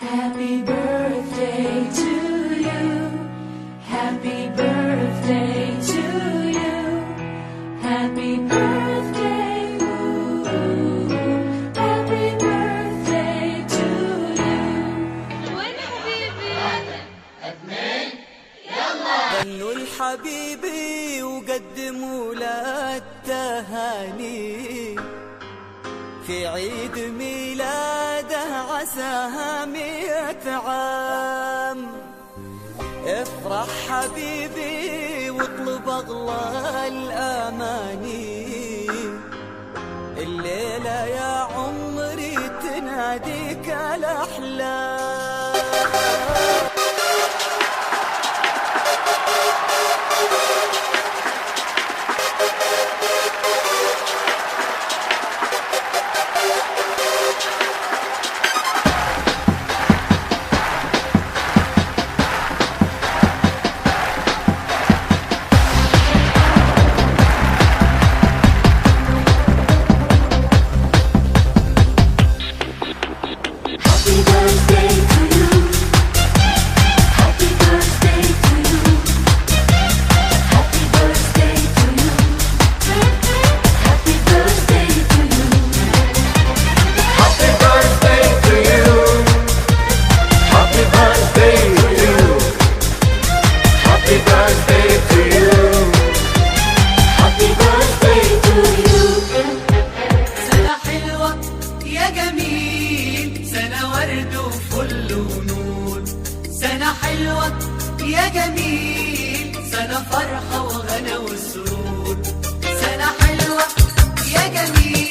Happy birthday to you. Happy birthday to you. Happy birthday. Ooh. Happy birthday to you. وين حبيبي؟ غنوا لحبيبي وقدموا له التهاني في عيد ميلاده عساها 100 عام. افرح حبيبي واطلب اغلى الاماني، الليله يا عمري تناديك الاحلام. سنة حلوة يا جميل، سنة فرحة وغنى وسرور. سنة حلوة يا جميل.